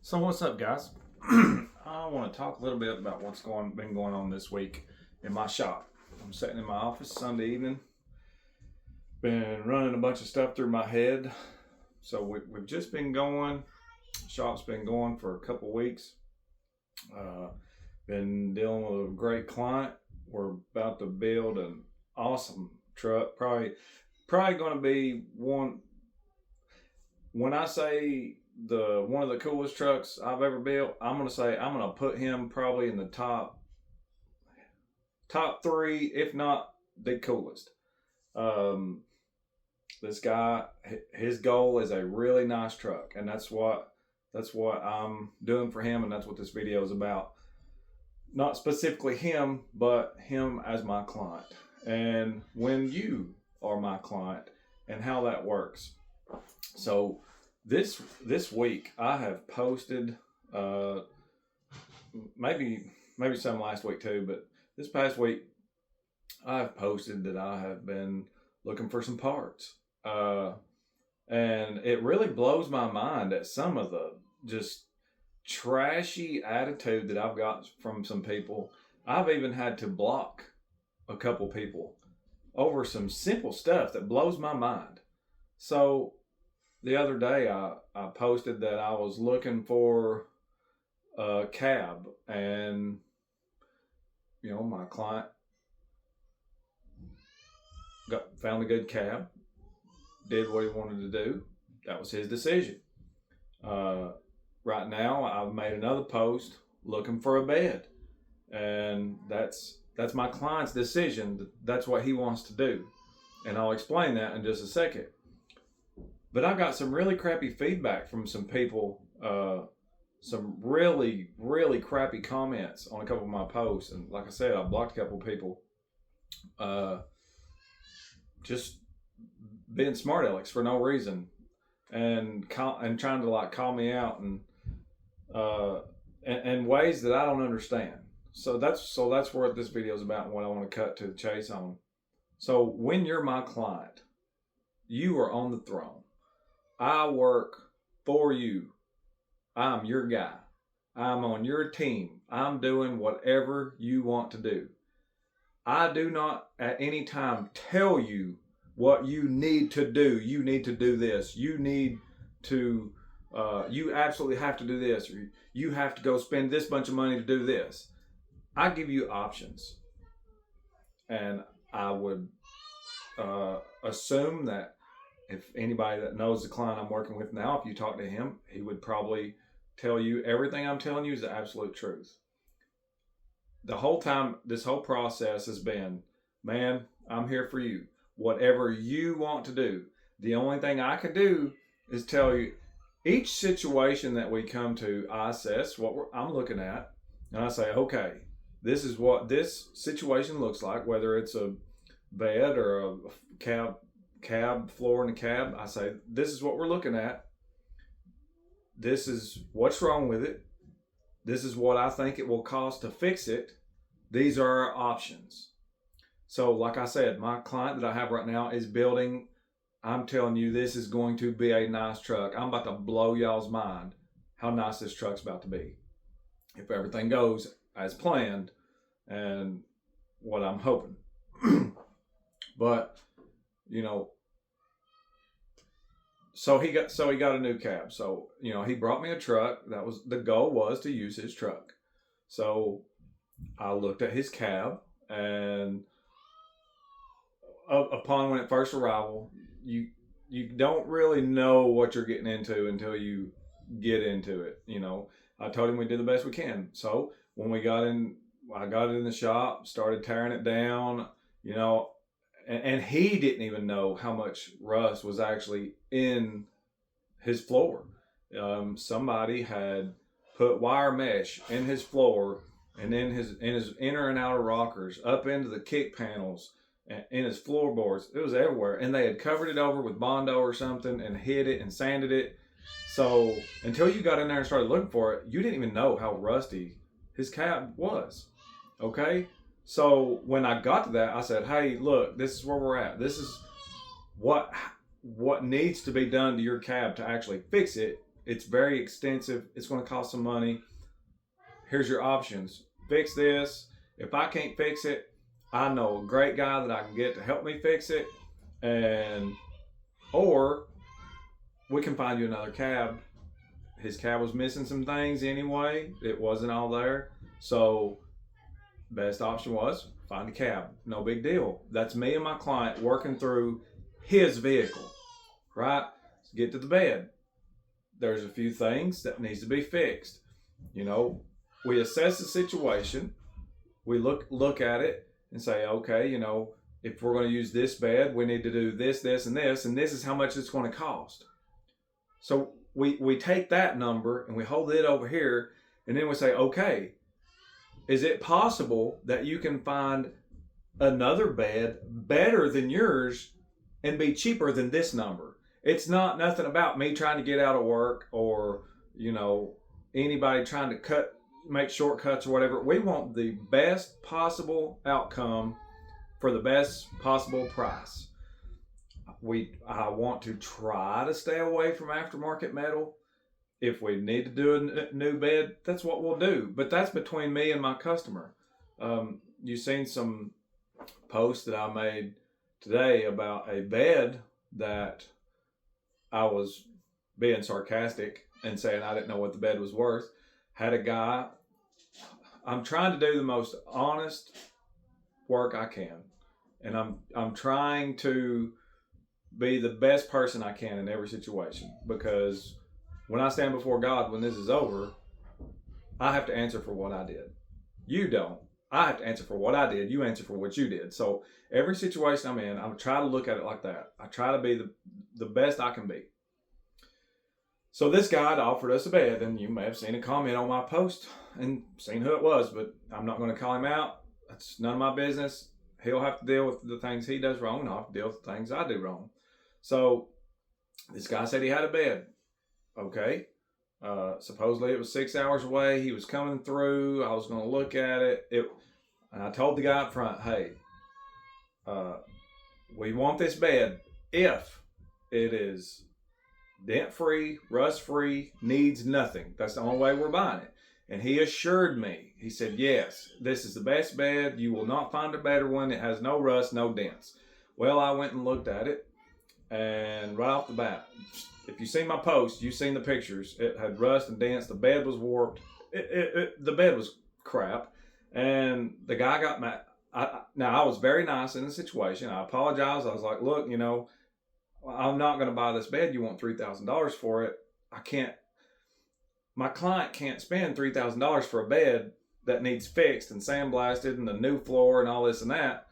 So what's up, guys? I want to talk a little bit about what's been going on this week in my shop. I'm sitting in my office Sunday evening. Been running a bunch of stuff through my head. So we've just been going. Shop's been going for a couple weeks. Been dealing with a great client. We're about to build an awesome truck. Probably going to be one. When I say one of the coolest trucks I've ever built, I'm gonna put him probably in the top three, if not the coolest. This guy, his goal is a really nice truck, and that's what I'm doing for him, and that's what this video is about. Not specifically him, but him as my client, and when you are my client, and how that works. So this week I have posted, maybe some last week too, but this past week I have posted that I have been looking for some parts, and it really blows my mind at some of the just trashy attitude that I've got from some people. I've even had to block a couple people over some simple stuff that blows my mind. So the other day I posted that I was looking for a cab, and my client found a good cab, did what he wanted to do. That was his decision. Right now I've made another post looking for a bed, and that's my client's decision. That's what he wants to do, and I'll explain that in just a second. But I got some really crappy feedback from some people, some really, really crappy comments on a couple of my posts. And like I said, I blocked a couple of people, just being smart alecks for no reason, and trying to call me out and ways that I don't understand. So that's what this video is about, and what I want to cut to the chase on. So when you're my client, you are on the throne. I work for you. I'm your guy. I'm on your team. I'm doing whatever you want to do. I do not at any time tell you what you need to do. You need to do this. You need to, you absolutely have to do this. Or you have to go spend this bunch of money to do this. I give you options. And I would assume that if anybody that knows the client I'm working with now, if you talk to him, he would probably tell you everything I'm telling you is the absolute truth. The whole time, this whole process has been, man, I'm here for you. Whatever you want to do. The only thing I can do is tell you each situation that we come to, I assess what I'm looking at, and I say, okay, this is what this situation looks like, whether it's a bed or a cab floor in the cab. I say, this is what we're looking at. This is what's wrong with it. This is what I think it will cost to fix it. These are our options. So like I said, my client that I have right now is building. I'm telling you, this is going to be a nice truck. I'm about to blow y'all's mind how nice this truck's about to be, if everything goes as planned and what I'm hoping. But so he got a new cab. So he brought me a truck. The goal was to use his truck. So I looked at his cab, and upon when it first arrival, you don't really know what you're getting into until you get into it. I told him we did the best we can. So when we got in, I got it in the shop, started tearing it down. And he didn't even know how much rust was actually in his floor. Somebody had put wire mesh in his floor, and in his inner and outer rockers, up into the kick panels, and in his floorboards. It was everywhere, and they had covered it over with Bondo or something and hid it and sanded it. So until you got in there and started looking for it, you didn't even know how rusty his cab was. Okay? So when I got to that, I said, hey, look, this is where we're at. This is what needs to be done to your cab to actually fix it. It's very extensive. It's going to cost some money. Here's your options. Fix this. If I can't fix it, I know a great guy that I can get to help me fix it. Or we can find you another cab. His cab was missing some things anyway. It wasn't all there. So best option was find a cab. No big deal. That's me and my client working through his vehicle, right? Let's get to the bed. There's a few things that needs to be fixed. We assess the situation. We look at it and say, okay, if we're going to use this bed, we need to do this, this, and this is how much it's going to cost. So we take that number and we hold it over here, and then we say, okay, is it possible that you can find another bed better than yours and be cheaper than this number? It's nothing about me trying to get out of work or, anybody trying to make shortcuts or whatever. We want the best possible outcome for the best possible price. I want to try to stay away from aftermarket metal. If we need to do a new bed, that's what we'll do. But that's between me and my customer. You've seen some posts that I made today about a bed that I was being sarcastic and saying I didn't know what the bed was worth. Had a guy, I'm trying to do the most honest work I can. And I'm trying to be the best person I can in every situation, because when I stand before God, when this is over, I have to answer for what I did. You don't. I have to answer for what I did. You answer for what you did. So every situation I'm in, I'm trying to look at it like that. I try to be the best I can be. So this guy had offered us a bed, and you may have seen a comment on my post and seen who it was, but I'm not going to call him out. That's none of my business. He'll have to deal with the things he does wrong, and I'll have to deal with the things I do wrong. So this guy said he had a bed. Okay. Supposedly it was 6 hours away. He was coming through. I was going to look at it. And I told the guy up front, hey, we want this bed if it is dent-free, rust-free, needs nothing. That's the only way we're buying it. And he assured me, he said, yes, this is the best bed. You will not find a better one. It has no rust, no dents. Well, I went and looked at it, and right off the bat, if you've seen my post, you've seen the pictures. It had rust and dents. The bed was warped. The bed was crap. And the guy got mad. Now, I was very nice in the situation. I apologized. I was like, look, I'm not going to buy this bed. You want $3,000 for it. I can't. My client can't spend $3,000 for a bed that needs fixed and sandblasted and a new floor and all this and that.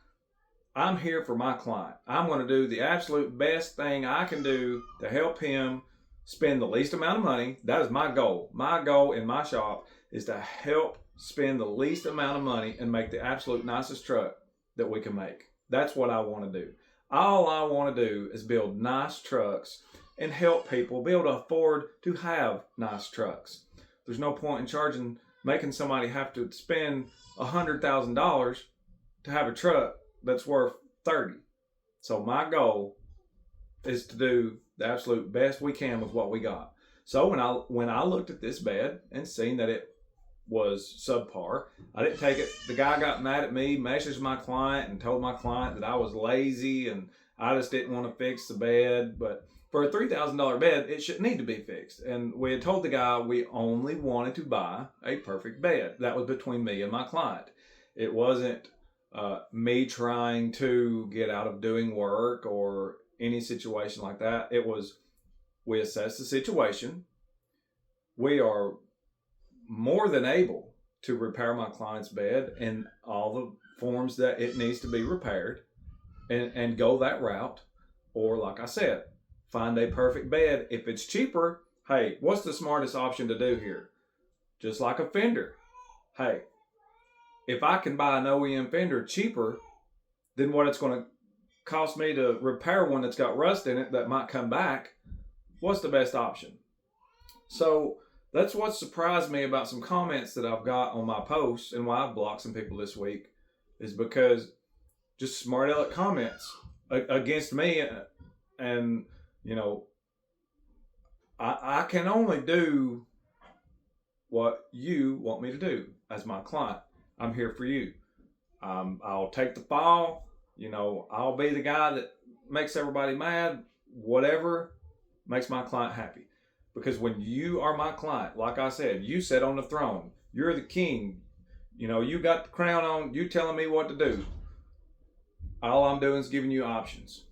I'm here for my client. I'm going to do the absolute best thing I can do to help him spend the least amount of money. That is my goal. My goal in my shop is to help spend the least amount of money and make the absolute nicest truck that we can make. That's what I want to do. All I want to do is build nice trucks and help people be able to afford to have nice trucks. There's no point in making somebody have to spend $100,000 to have a truck that's worth 30. So my goal is to do the absolute best we can with what we got. So when I looked at this bed and seen that it was subpar, I didn't take it. The guy got mad at me, messaged my client and told my client that I was lazy and I just didn't want to fix the bed. But for a $3,000 bed, it shouldn't need to be fixed. And we had told the guy we only wanted to buy a perfect bed. That was between me and my client. It wasn't me trying to get out of doing work or any situation like that. It was, we assessed the situation. We are more than able to repair my client's bed in all the forms that it needs to be repaired and go that route. Or like I said, find a perfect bed. If it's cheaper, hey, what's the smartest option to do here? Just like a fender. Hey, if I can buy an OEM fender cheaper than what it's going to cost me to repair one that's got rust in it that might come back, what's the best option? So that's what surprised me about some comments that I've got on my posts and why I've blocked some people this week, is because just smart aleck comments against me. And I can only do what you want me to do as my client. I'm here for you. I'll take the fall. I'll be the guy that makes everybody mad. Whatever makes my client happy. Because when you are my client, like I said, you sit on the throne. You're the king. You got the crown on. You telling me what to do. All I'm doing is giving you options.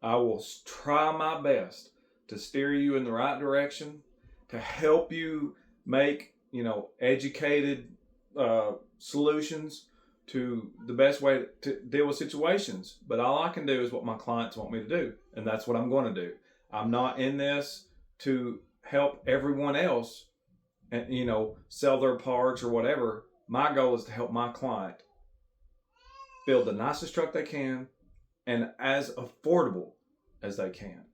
I will try my best to steer you in the right direction, to help you make, educated solutions to the best way to deal with situations. But all I can do is what my clients want me to do. And that's what I'm going to do. I'm not in this to help everyone else and, sell their parts or whatever. My goal is to help my client build the nicest truck they can and as affordable as they can.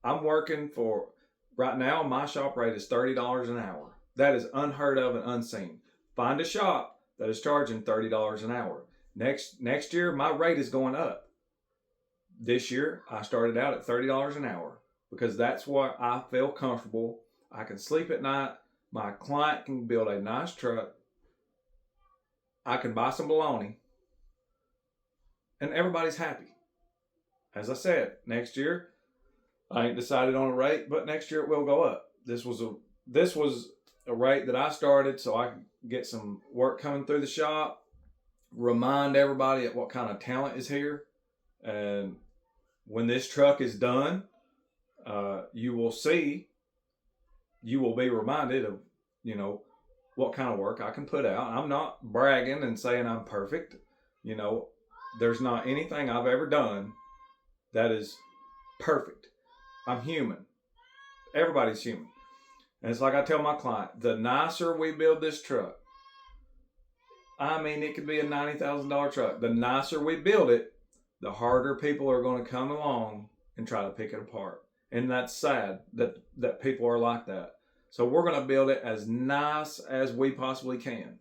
I'm working for, right now, my shop rate is $30 an hour. That is unheard of and unseen. Find a shop that is charging $30 an hour. Next year, my rate is going up. This year, I started out at $30 an hour because that's what I feel comfortable. I can sleep at night. My client can build a nice truck. I can buy some bologna. And everybody's happy. As I said, next year, I ain't decided on a rate, but next year it will go up. This was a rate that I started so I could get some work coming through the shop, remind everybody at what kind of talent is here. And when this truck is done, you will be reminded of, what kind of work I can put out. I'm not bragging and saying I'm perfect. There's not anything I've ever done that is perfect. I'm human. Everybody's human. And it's like I tell my client, the nicer we build this truck, it could be a $90,000 truck. The nicer we build it, the harder people are going to come along and try to pick it apart. And that's sad that people are like that. So we're going to build it as nice as we possibly can.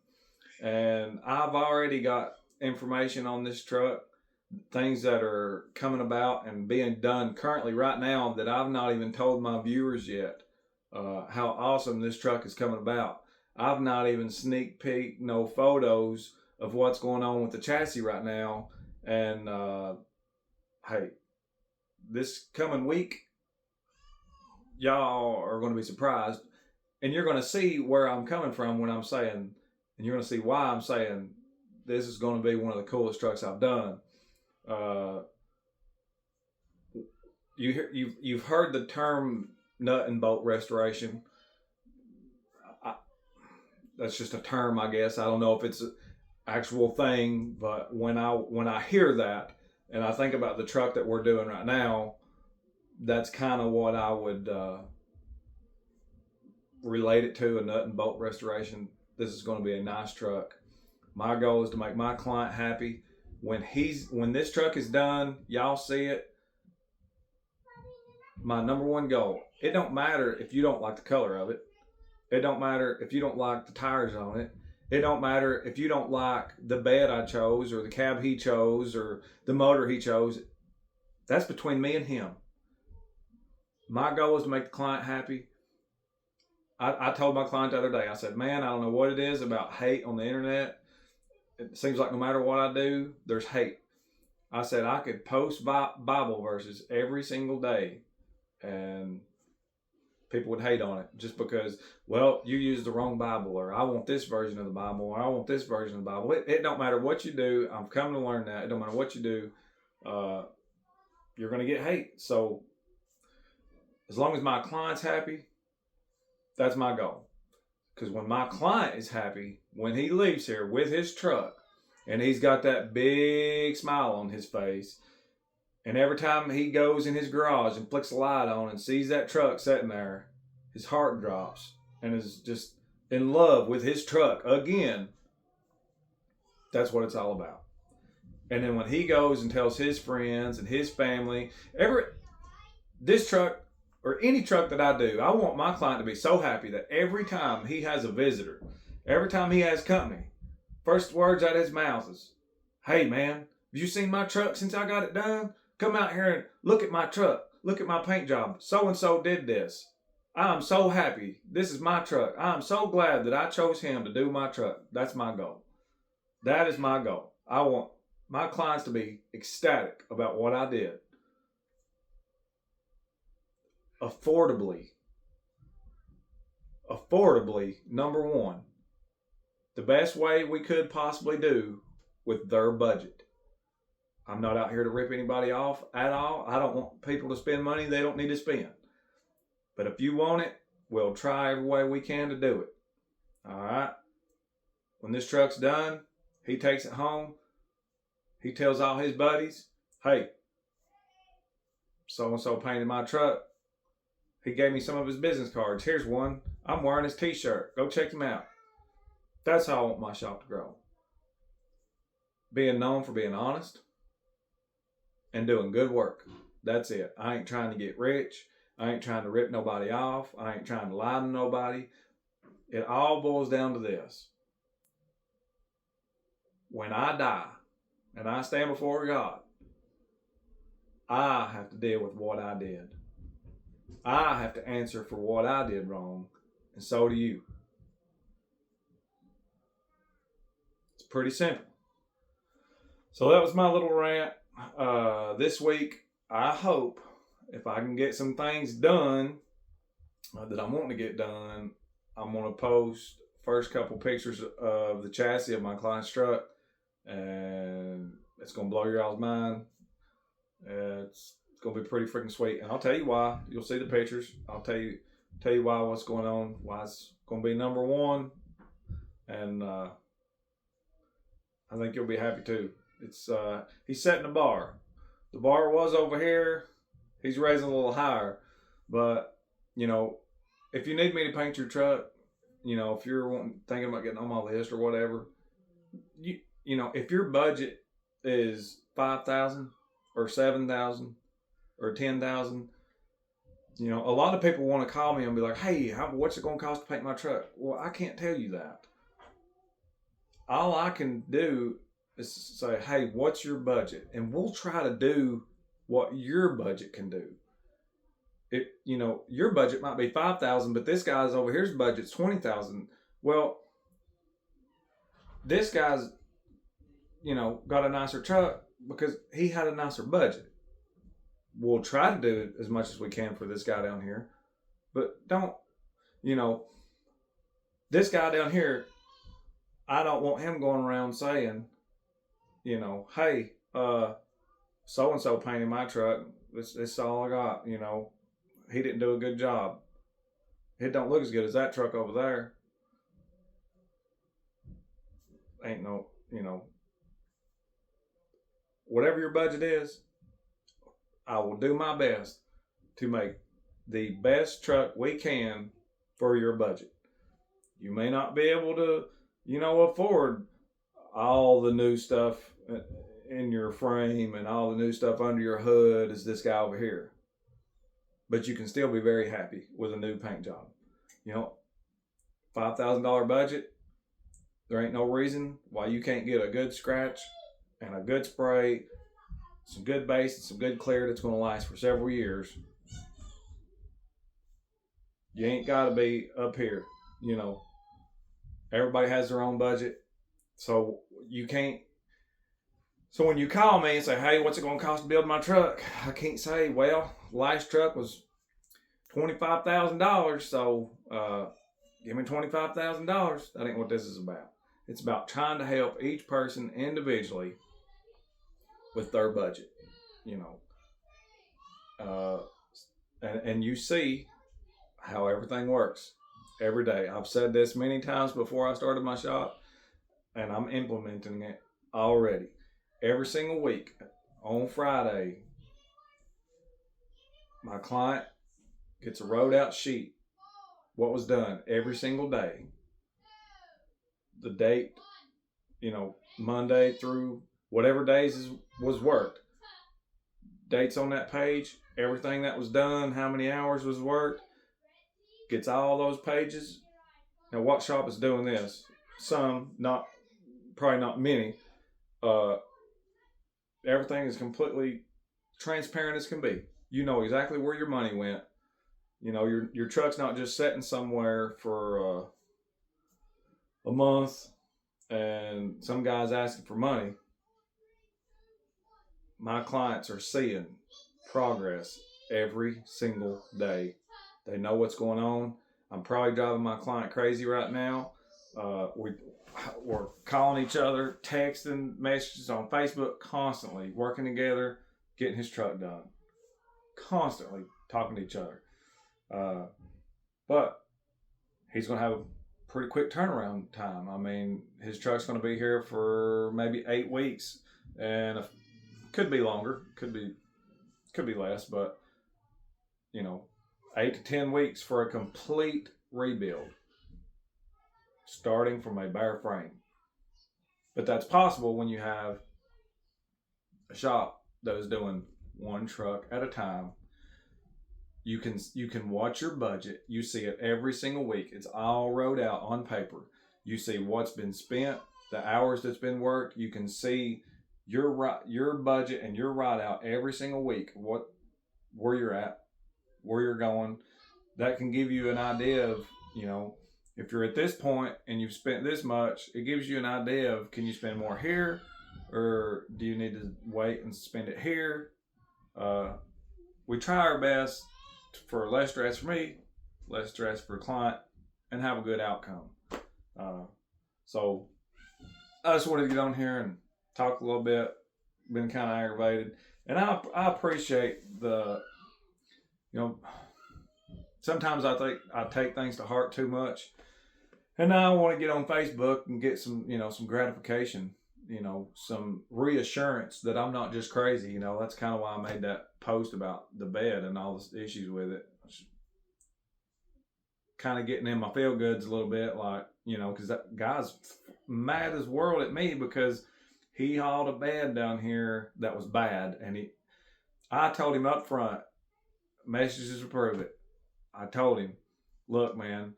And I've already got information on this truck, things that are coming about and being done currently right now that I've not even told my viewers yet. How awesome this truck is coming about. I've not even sneak peeked no photos of what's going on with the chassis right now. And hey, this coming week, y'all are going to be surprised. And you're going to see where I'm coming from when I'm saying, and you're going to see why I'm saying this is going to be one of the coolest trucks I've done. You've heard the term nut and bolt restoration. That's just a term, I guess. I don't know if it's an actual thing, but when I hear that and I think about the truck that we're doing right now, that's kind of what I would relate it to, a nut and bolt restoration. This is going to be a nice truck. My goal is to make my client happy. When this truck is done, y'all see it. My number one goal. It don't matter if you don't like the color of it. It don't matter if you don't like the tires on it. It don't matter if you don't like the bed I chose or the cab he chose or the motor he chose. That's between me and him. My goal is to make the client happy. I told my client the other day, I said, man, I don't know what it is about hate on the internet. It seems like no matter what I do, there's hate. I said I could post Bible verses every single day and people would hate on it just because, well, you used the wrong Bible, or I want this version of the Bible, or I want this version of the Bible. It don't matter what you do. I'm coming to learn that. It don't matter what you do. You're going to get hate. So as long as my client's happy, that's my goal. Because when my client is happy, when he leaves here with his truck, and he's got that big smile on his face, and every time he goes in his garage and flicks a light on and sees that truck sitting there, his heart drops and is just in love with his truck again. That's what it's all about. And then when he goes and tells his friends and his family, this truck, or any truck that I do, I want my client to be so happy that every time he has a visitor, every time he has company, first words out of his mouth is, hey man, have you seen my truck since I got it done? Come out here and look at my truck. look at my paint job. So-and-so did this. I'm so happy. This is my truck. I'm so glad that I chose him to do my truck. That's my goal. That is my goal. I want my clients to be ecstatic about what I did. Affordably, number one, the best way we could possibly do with their budget. I'm not out here to rip anybody off at all. I don't want people to spend money they don't need to spend. But if you want it, we'll try every way we can to do it. All right? When this truck's done, he takes it home. He tells all his buddies, hey, so-and-so painted my truck. He gave me some of his business cards. Here's one. I'm wearing his t-shirt. Go check him out. That's how I want my shop to grow. Being known for being honest and doing good work. That's it. I ain't trying to get rich. I ain't trying to rip nobody off. I ain't trying to lie to nobody. It all boils down to this. When I die and I stand before God, I have to deal with what I did. I have to answer for what I did wrong, and so do you. It's pretty simple. So that was my little rant this week. I hope if I can get some things done that I'm wanting to get done, I'm going to post first couple pictures of the chassis of my client's truck, and it's going to blow your all's mind. It's going to be pretty freaking sweet, and I'll tell you why. You'll see the pictures. I'll tell you why, what's going on, why it's going to be number one, and I think you'll be happy too. It's he's setting the bar. The bar was over here. He's raising a little higher, but you know, if you need me to paint your truck, you know, if you're thinking about getting on my list or whatever, you know, if your budget is $5,000 or $7,000 or $10,000, you know, a lot of people want to call me and be like, "Hey, what's it going to cost to paint my truck?" Well, I can't tell you that. All I can do is say, "Hey, what's your budget?" And we'll try to do what your budget can do. It, you know, your budget might be $5,000, but this guy's over here's budget's $20,000. Well, this guy's, you know, got a nicer truck because he had a nicer budget. We'll try to do as much as we can for this guy down here, but don't, you know, this guy down here, I don't want him going around saying, you know, "Hey, so-and-so painted my truck. This is all I got, you know. He didn't do a good job. It don't look as good as that truck over there." Ain't no, you know, whatever your budget is, I will do my best to make the best truck we can for your budget. You may not be able to, you know, afford all the new stuff in your frame and all the new stuff under your hood as this guy over here, but you can still be very happy with a new paint job. You know, $5,000 budget, there ain't no reason why you can't get a good scratch and a good spray, some good base and some good clear that's going to last for several years. You ain't got to be up here. You know, everybody has their own budget, so you can't. So when you call me and say, "Hey, what's it going to cost to build my truck?" I can't say, "Well, last truck was $25,000, so give me $25,000. That ain't what this is about. It's about trying to help each person individually with their budget, you know. And you see how everything works every day. I've said this many times before I started my shop, and I'm implementing it already. Every single week on Friday, my client gets a wrote out sheet, what was done every single day, the date, you know, Monday through whatever days was worked, dates on that page, everything that was done, how many hours was worked, gets all those pages. Now, what shop is doing this? Some, probably not many. Everything is completely transparent as can be. you know exactly where your money went. You know, your truck's not just sitting somewhere for a month and some guy's asking for money. My clients are seeing progress every single day. They know what's going on. I'm probably driving my client crazy right now. We're calling each other, texting messages on Facebook constantly, working together, getting his truck done. Constantly talking to each other. But he's going to have a pretty quick turnaround time. I mean, his truck's going to be here for maybe 8 weeks, and could be longer, could be less, but 8 to 10 weeks for a complete rebuild, starting from a bare frame. But that's possible when you have a shop that is doing one truck at a time. You can watch your budget. You see it every single week. It's all wrote out on paper. You see what's been spent, the hours that's been worked. You can see your budget and your write out every single week. Where you're at, where you're going. That can give you an idea of, if you're at this point and you've spent this much, it gives you an idea of, can you spend more here, or do you need to wait and spend it here? We try our best for less stress for me, less stress for the client, and have a good outcome. So I just wanted to get on here and talk a little bit. Been kind of aggravated, and I appreciate the, sometimes I take things to heart too much, and now I want to get on Facebook and get some some gratification, some reassurance that I'm not just crazy. That's kind of why I made that post about the bed and all the issues with it. Kind of getting in my feel goods a little bit, like, because that guy's mad as world at me because he hauled a bed down here that was bad, and I told him up front, messages to prove it. I told him, look, man,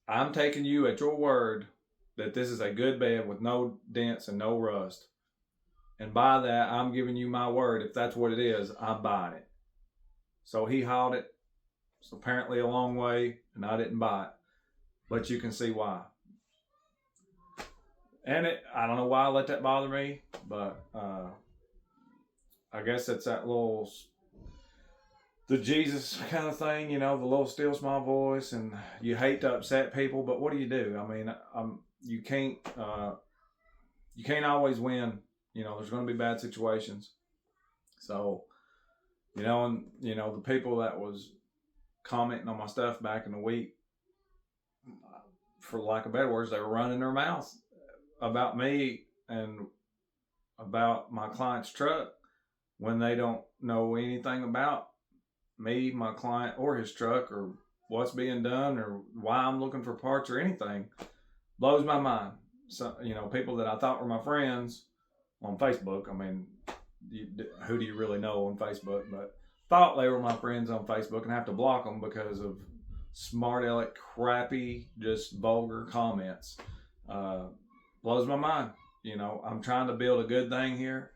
I'm taking you at your word that this is a good bed with no dents and no rust. And by that, I'm giving you my word. If that's what it is, I'm buying it. So he hauled it. It's apparently a long way, and I didn't buy it. But you can see why. And I don't know why I let that bother me, but I guess it's that little, the Jesus kind of thing, the little still small voice, and you hate to upset people, but what do you do? I mean, you can't always win. There's going to be bad situations. So, and the people that was commenting on my stuff back in the week, for lack of better words, they were running their mouth about me and about my client's truck when they don't know anything about me, my client, or his truck, or what's being done, or why I'm looking for parts or anything. Blows my mind. So, people that I thought were my friends on Facebook, I mean, who do you really know on Facebook? But thought they were my friends on Facebook and have to block them because of smart aleck, crappy, just vulgar comments. Blows my mind. I'm trying to build a good thing here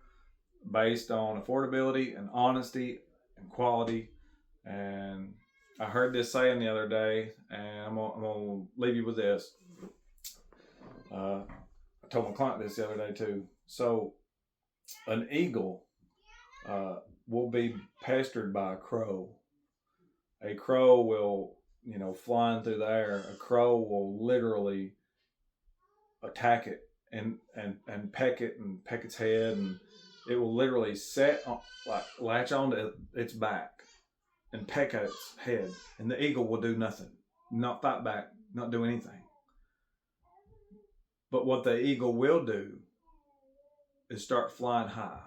based on affordability and honesty and quality. And I heard this saying the other day, and I'm gonna leave you with this. I told my client this the other day too. So, an eagle will be pestered by a crow. A crow will, flying through the air, a crow will literally attack it and peck it and peck its head, and it will literally latch onto its back and peck at its head, and the eagle will do nothing, not fight back, not do anything. But what the eagle will do is start flying high,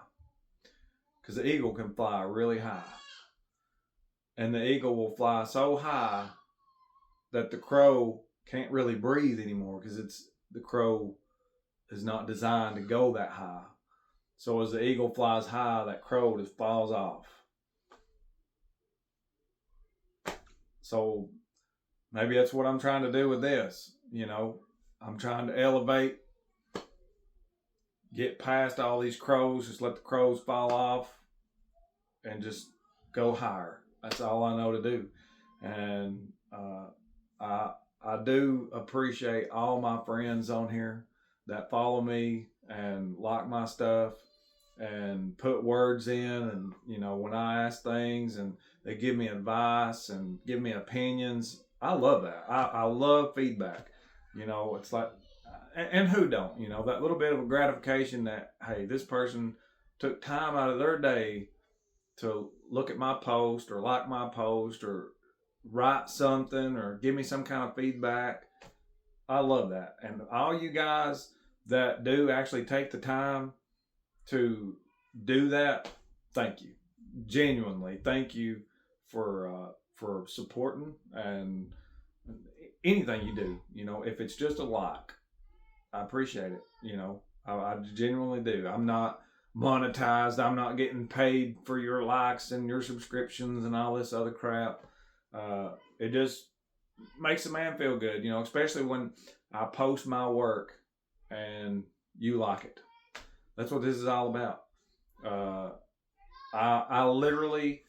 because the eagle can fly really high, and the eagle will fly so high that the crow can't really breathe anymore, because the crow is not designed to go that high. So as the eagle flies high, that crow just falls off. So maybe that's what I'm trying to do with this. I'm trying to elevate, get past all these crows, just let the crows fall off, and just go higher. That's all I know to do. And I do appreciate all my friends on here that follow me and like my stuff and put words in, and when I ask things and they give me advice and give me opinions. I love that. I love feedback. It's like, and who don't? That little bit of a gratification that, hey, this person took time out of their day to look at my post or like my post or write something or give me some kind of feedback. I love that. And all you guys that do actually take the time to do that, thank you. Genuinely, thank you for supporting and anything you do. If it's just a like, I appreciate it. I genuinely do. I'm not monetized. I'm not getting paid for your likes and your subscriptions and all this other crap. It just makes a man feel good, especially when I post my work and you like it. That's what this is all about. I literally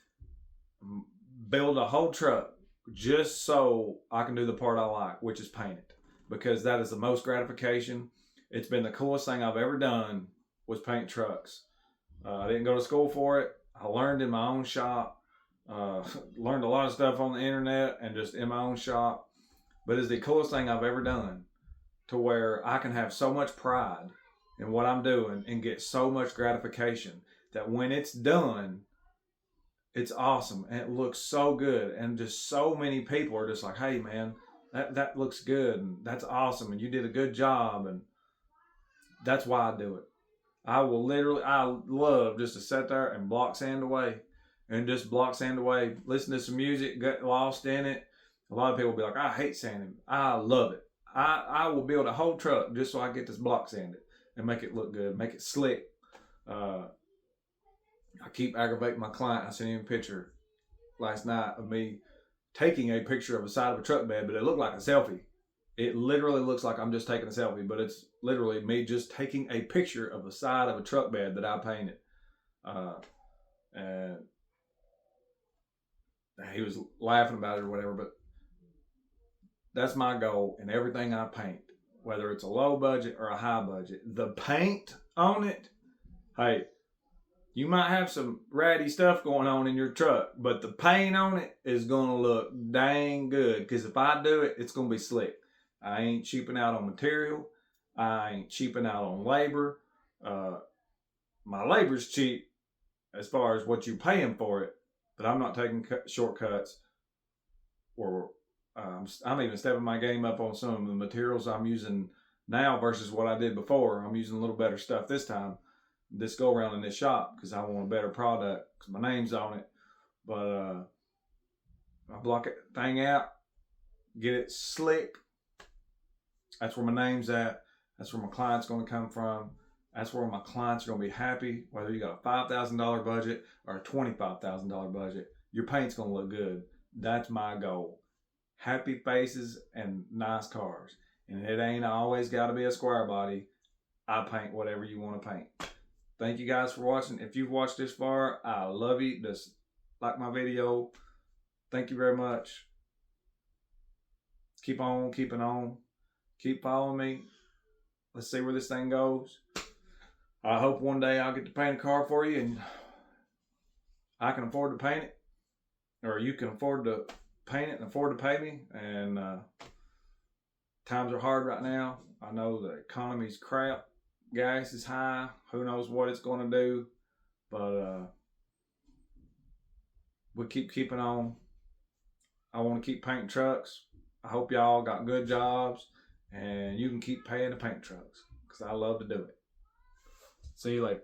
build a whole truck just so I can do the part I like, which is paint it, because that is the most gratification. It's been the coolest thing I've ever done was paint trucks. I didn't go to school for it. I learned in my own shop. Learned a lot of stuff on the internet and just in my own shop. But it's the coolest thing I've ever done, to where I can have so much pride in what I'm doing and get so much gratification that when it's done, it's awesome and it looks so good, and just so many people are just like, hey man, that looks good and that's awesome and you did a good job. And that's why I do it. I love just to sit there and block sand away listen to some music, get lost in it. A lot of people will be like, I hate sanding. I love it. I will build a whole truck just so I get this block sanded and make it look good, make it slick. I keep aggravating my client. I sent him a picture last night of me taking a picture of the side of a truck bed, but it looked like a selfie. It literally looks like I'm just taking a selfie, but it's literally me just taking a picture of the side of a truck bed that I painted. And he was laughing about it or whatever, but that's my goal in everything I paint, whether it's a low budget or a high budget. The paint on it, hey, you might have some ratty stuff going on in your truck, but the paint on it is going to look dang good, because if I do it, it's going to be slick. I ain't cheaping out on material. I ain't cheaping out on labor. My labor's cheap as far as what you're paying for it, but I'm not taking shortcuts, or I'm even stepping my game up on some of the materials I'm using now versus what I did before. I'm using a little better stuff this time, this go around in this shop, because I want a better product, because my name's on it. But I block it thing out, get it slick. That's where my name's at. That's where my client's going to come from. That's where my clients are going to be happy. Whether you got a $5,000 budget or a $25,000 budget, your paint's going to look good. That's my goal. Happy faces and nice cars. And it ain't always got to be a square body. I paint whatever you want to paint. Thank you guys for watching. If you've watched this far, I love you. Just like my video. Thank you very much. Keep on keeping on. Keep following me. Let's see where this thing goes. I hope one day I'll get to paint a car for you and I can afford to paint it, or you can afford to paint it and afford to pay me. And times are hard right now. I know the economy's crap. Gas is high. Who knows what it's going to do. But we keep keeping on. I want to keep painting trucks. I hope y'all got good jobs and you can keep paying to paint trucks, because I love to do it. See you later.